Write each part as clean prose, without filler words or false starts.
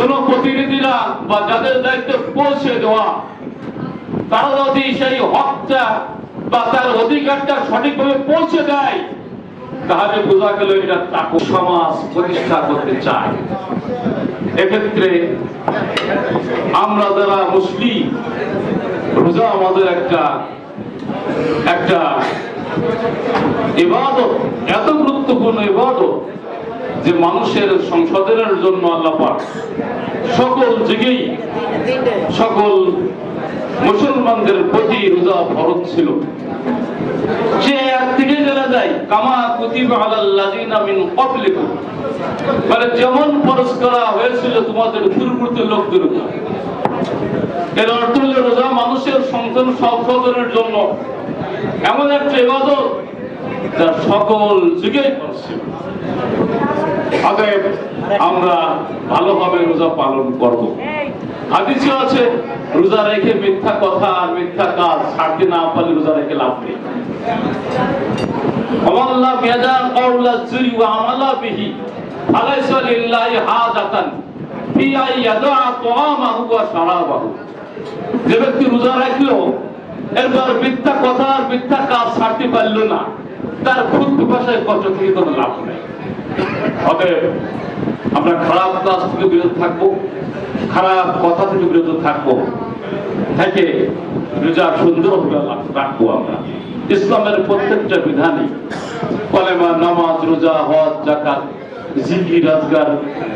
জনপ্রতিনিধিরা বা যাদের দায়িত্ব পৌঁছে দেওয়া, তারা যদি সেই হকটা বা তার অধিকারটা সঠিকভাবে পৌঁছে দেয়, তাহলে বোঝা গেল এটা তাকে সমাজ প্রতিষ্ঠা করতে চায়। এক্ষেত্রে আমরা যারা মুসলিম, রোজা আমাদের একটা ইবাদত, এত গুরুত্বপূর্ণ ইবাদত যে মানুষের সংশোধনের জন্য আল্লাহ পাক সকল যুগেই সকল মুসলমানদের প্রতি রোজা ফরজ ছিল। সে এক থেকে জানা যায় কামা কুতিবা আলাল্লাযিনা মিন ক্বাবলিকুম, মানে যেমন ফরজ করা হয়েছিল তোমাদের পূর্ববর্তী লোকদের উপর। এর অর্থ হলো রোজা মানুষের সংশোধনের জন্য এমন একটা ইবাদত যা সকল যুগে ফরজ ছিল। অতএব আমরা ভালোভাবে রোজা পালন করব। হাদিসে আছে রোজা রেখে মিথ্যা কথা আর মিথ্যা কাজ ছাড়তে না পারলে রোজা রেখে লাভ নেই। আল্লাহ মিয়াদা কাউলা যুরি ওয়া আমালা বিহি আলাইসা লিল্লাহি হাজাতান ফি আইয়াদা তাআমাহু ওয়া শারাবাহু। যে ব্যক্তি রোজা রাখলো এরপর মিথ্যা কথা আর মিথ্যা কাজ ছাড়তে পারলো না, তার খুদ ভাষায় কষ্ট থেকে কোনো লাভ নেই। অতএব আমরা খারাপ কাজ থেকে বিরত থাকবো, খারাপ কথা থেকে বিরত থাকবো, থেকে রোজা সুন্দরভাবে রাখবো। আমরা ইসলামের প্রত্যেকটা বিধানই কলেমা, নামাজ, রোজা, হজ, যাকাত, জিকির, আজকার,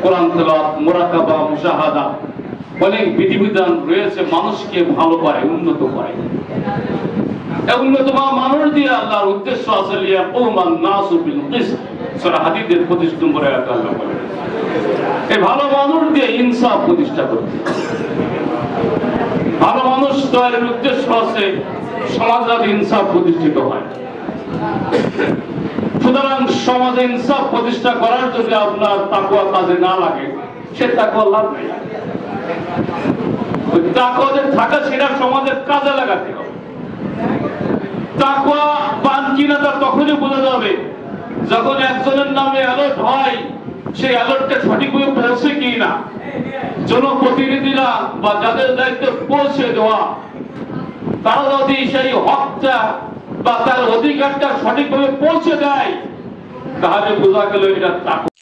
কোরআন তেলাওয়াত, মুরাকাবা, মুশাহাদা, অনেক বিধিবিধান রয়েছে মানুষকে ভালো করে, উন্নত করে। উন্নত মানুষ দিয়ে আল্লাহর উদ্দেশ্য আছে লিয়াকুমান নাসু বিল কিসত, সূরা হাদীদের 25 নম্বর আয়াতে আল্লাহ বলেন এই ভালো মানুষ দিয়ে ইনসাফ প্রতিষ্ঠা করতে। ভালো মানুষ তৈরির উদ্দেশ্য আছে সমাজে ইনসাফ প্রতিষ্ঠিত হয়। সুতরাং সমাজে ইনসাফ প্রতিষ্ঠা করার জন্য আপনার তাকওয়া কাজে না লাগে, সে তাকওয়া লাভ নেই। তাকওয়া যে থাকা সেটা সমাজের কাজে লাগাতে হবে। তাকওয়া বান কিনা তা তখনই বোঝা যাবে যখন একজনের নামে অ্যালার্ট হয়, সেই অ্যালার্টটা সঠিকভাবে পৌঁছে কিনা। জনপ্রতিনিধিরা বা যাদের দায়িত্ব পৌঁছে দেওয়া, তারা যদি সেই হকটা বা তার অধিকারটা সঠিকভাবে পৌঁছে দেয়, তাহলে বোঝা গেল এটা তাকওয়া।